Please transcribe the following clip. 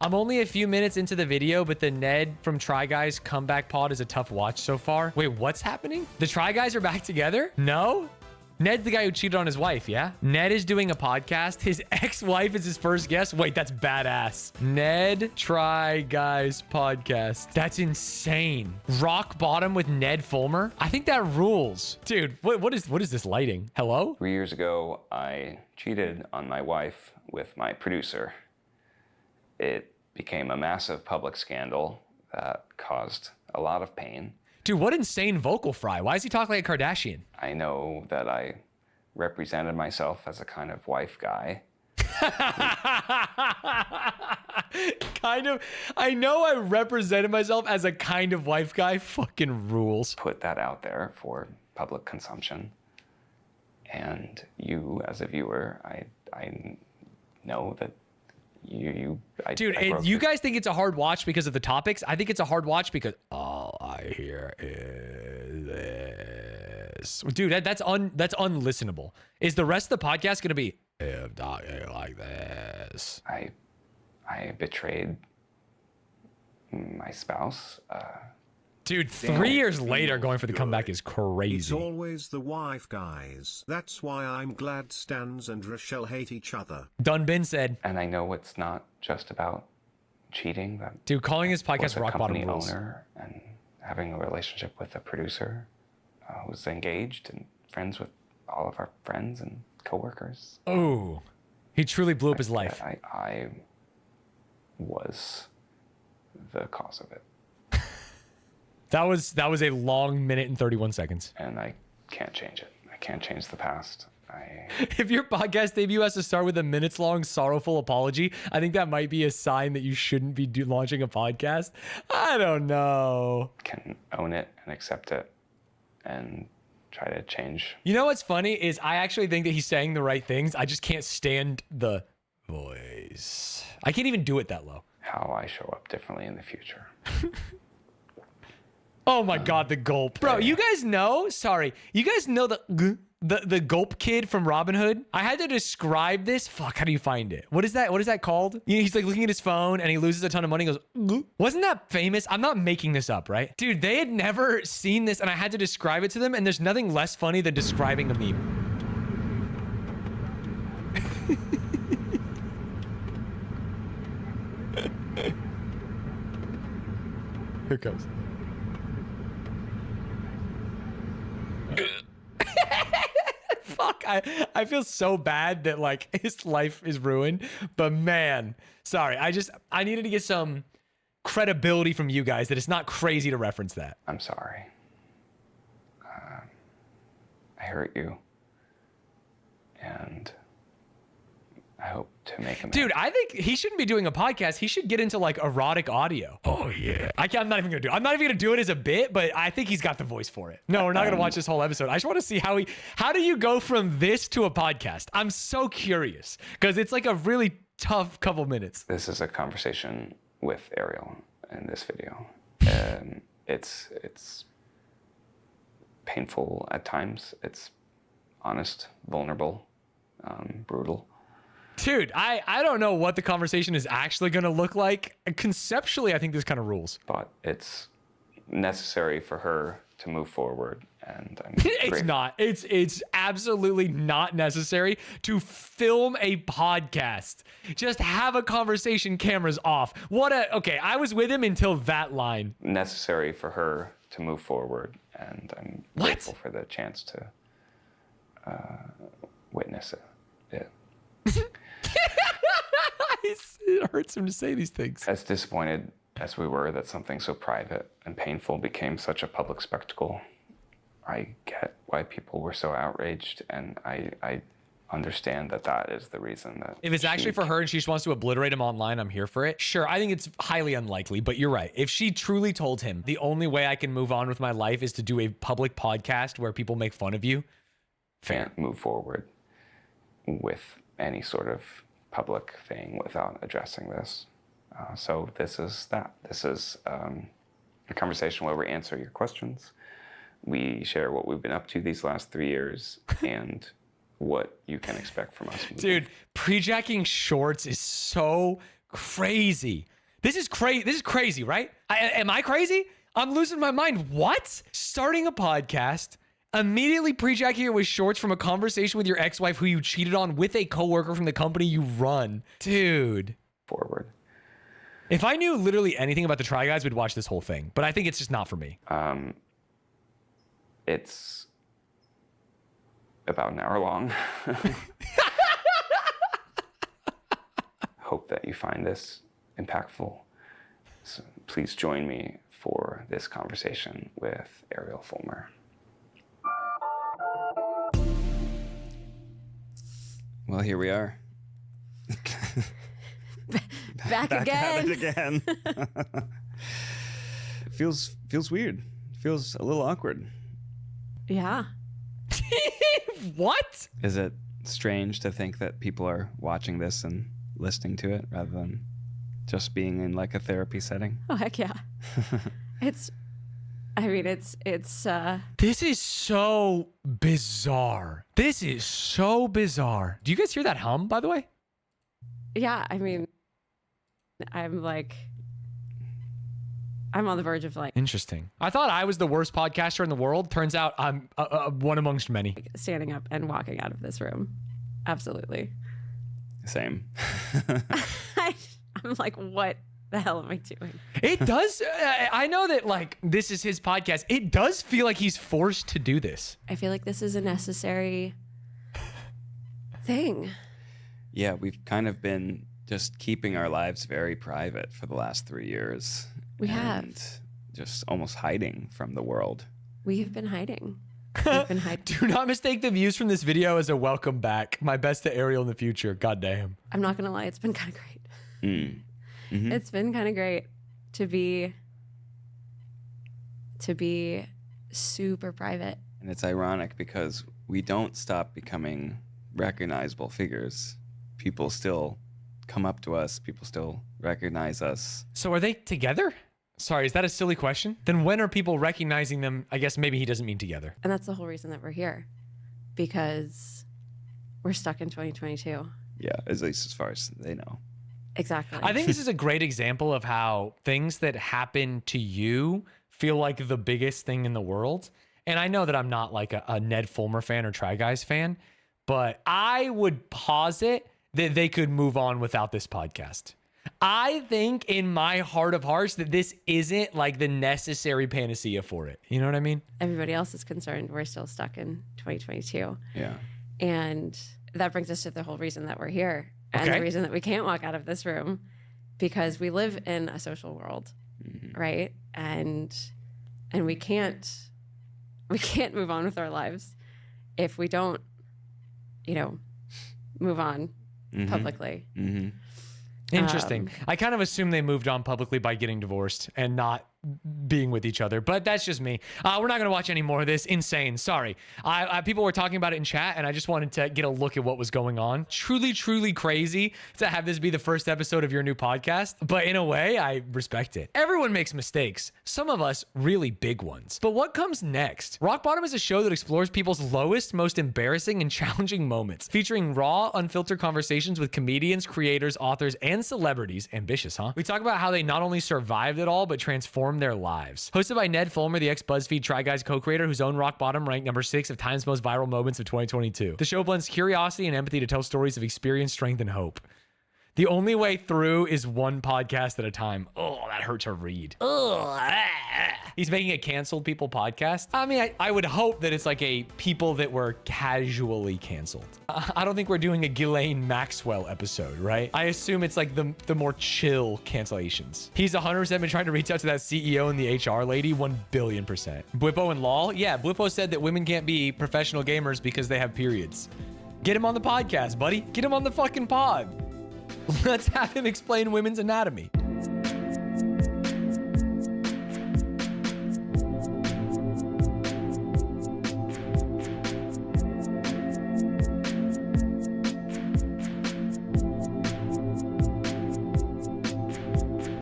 I'm only a few minutes into the video, but the Ned from Try Guys comeback pod is a tough watch so far. Wait, what's happening? The Try Guys are back together? No? Ned's the guy who cheated on his wife, yeah? Ned is doing a podcast. His ex-wife is his first guest. Wait, that's badass. Ned Try Guys podcast. That's insane. Rock bottom with Ned Fulmer. I think that rules. Dude, what is this lighting? Hello? 3 years ago, I cheated on my wife with my producer. It became a massive public scandal that caused a lot of pain. Dude, what insane vocal fry. Why does he talk like a Kardashian? I know that I represented myself as a kind of wife guy. I know I represented myself as a kind of wife guy. Fucking rules. Put that out there for public consumption. And you, as a viewer, I know that Dude, you guys think it's a hard watch because of the topics? I think it's a hard watch because all I hear is this. Dude, that's unlistenable. Is the rest of the podcast gonna be if talking like this? I betrayed my spouse. Dude, 3 years later going for the comeback is crazy. It's always the wife guys. That's why I'm glad Stanz and Rochelle hate each other. Dunbin said. And I know it's not just about cheating. Dude, calling his podcast Rock Bottom Rules. Owner and having a relationship with a producer who's engaged and friends with all of our friends and coworkers. Oh, he truly blew up his life. I was the cause of it. That was a long minute and 31 seconds. And I can't change it. I can't change the past. If your podcast debut has to start with a minutes long sorrowful apology, I think that might be a sign that you shouldn't be launching a podcast. I don't know. Can own it and accept it and try to change. You know what's funny is I actually think that he's saying the right things. I just can't stand the voice. I can't even do it that low. How I show up differently in the future. Oh my God, the gulp. Bro, you guys know, you guys know the gulp kid from Robin Hood? I had to describe this. Fuck, how do you find it? What is that called? You know, he's like looking at his phone and he loses a ton of money and goes, wasn't that famous? I'm not making this up, right? Dude, they had never seen this and I had to describe it to them and there's nothing less funny than describing a meme. Here it comes. Fuck, I feel so bad that like his life is ruined, but man, sorry. I needed to get some credibility from you guys that it's not crazy to reference that. I'm sorry. I hurt you. And I hope to make him. Dude, I think he shouldn't be doing a podcast. He should get into like erotic audio. Oh yeah. I'm not even gonna do it. I'm not even gonna do it as a bit, but I think he's got the voice for it. No, we're not gonna watch this whole episode. I just want to see how do you go from this to a podcast? I'm so curious because it's like a really tough couple minutes. This is a conversation with Ariel in this video. It's painful at times. It's honest, vulnerable, brutal. Dude, I don't know what the conversation is actually going to look like. Conceptually, I think this kind of rules. But it's necessary for her to move forward. And I'm it's not. It's absolutely not necessary to film a podcast. Just have a conversation, cameras off. Okay, I was with him until that line. Necessary for her to move forward. And I'm grateful for the chance to witness it. Yeah. It hurts him to say these things. As disappointed as we were that something so private and painful became such a public spectacle, I get why people were so outraged, and I understand that is the reason that... If it's actually for her and she just wants to obliterate him online, I'm here for it. Sure, I think it's highly unlikely, but you're right. If she truly told him, the only way I can move on with my life is to do a public podcast where people make fun of you, can't move forward with any sort of public thing without addressing this. So this is that. This is a conversation where we answer your questions. We share what we've been up to these last 3 years and what you can expect from us. Dude, pre-jacking shorts is so crazy. This is crazy, right? Am I crazy? I'm losing my mind. What? Starting a podcast, immediately pre-jacking with shorts from a conversation with your ex-wife who you cheated on with a coworker from the company you run. Dude. Forward. If I knew literally anything about the Try Guys, we'd watch this whole thing. But I think it's just not for me. It's about an hour long. Hope that you find this impactful. So please join me for this conversation with Ariel Fulmer. Well, here we are. Back At again. it again. It feels weird. It feels a little awkward. Yeah. What? Is it strange to think that people are watching this and listening to it rather than just being in like a therapy setting? Oh, heck yeah. It's This is so bizarre. This is so bizarre. Do you guys hear that hum, by the way? yeah, I mean, I'm on the verge of like Interesting. I thought I was the worst podcaster in the world. Turns out I'm one amongst many. standing up and walking out of this room. Absolutely. Same. I'm like, what the hell am I doing? It does. I know that like this is his podcast. It does feel like he's forced to do this. I feel like this is a necessary thing. Yeah, we've kind of been just keeping our lives very private for the last 3 years. We have. And just almost hiding from the world. We have been hiding. We've been hiding. Do not mistake the views from this video as a welcome back. My best to Ariel in the future. God damn. I'm not gonna lie, it's been kind of great. Mm-hmm. It's been kind of great to be super private. And it's ironic because we don't stop becoming recognizable figures. People still come up to us. People still recognize us. So are they together? Sorry, is that a silly question? Then when are people recognizing them? I guess maybe he doesn't mean together. And that's the whole reason that we're here, because we're stuck in 2022. Yeah, at least as far as they know. Exactly. I think this is a great example of how things that happen to you feel like the biggest thing in the world. And I know that I'm not like a Ned Fulmer fan or Try Guys fan, but I would posit that they could move on without this podcast. I think in my heart of hearts that this isn't like the necessary panacea for it. You know what I mean? Everybody else is concerned. We're still stuck in 2022. Yeah. And that brings us to the whole reason that we're here. And Okay. the reason that we can't walk out of this room, because we live in a social world, right? And we can't move on with our lives if we don't, move on publicly. Mm-hmm. Interesting. I kind of assume they moved on publicly by getting divorced and not being with each other, but that's just me. We're not going to watch any more of this. Insane. Sorry. People were talking about it in chat and I just wanted to get a look at what was going on. Truly, truly crazy to have this be the first episode of your new podcast, but in a way, I respect it. Everyone makes mistakes. Some of us really big ones. But what comes next? Rock Bottom is a show that explores people's lowest, most embarrassing and challenging moments, featuring raw, unfiltered conversations with comedians, creators, authors, and celebrities. Ambitious, huh? We talk about how they not only survived it all, but transformed their lives. Hosted by Ned Fulmer, the ex-BuzzFeed Try Guys co-creator, whose own Rock Bottom ranked number 6 of Time's most viral moments of 2022. The show blends curiosity and empathy to tell stories of experience, strength, and hope. The only way through is one podcast at a time. Oh, that hurt to read. He's making a canceled people podcast. I mean, I would hope that it's like a people that were casually canceled. I don't think we're doing a Ghislaine Maxwell episode, right? I assume it's like the more chill cancellations. He's 100% been trying to reach out to that CEO and the HR lady 1 billion %. Blippo and Lol? Yeah, Blippo said that women can't be professional gamers because they have periods. Get him on the podcast, buddy. Get him on the fucking pod. Let's have him explain women's anatomy.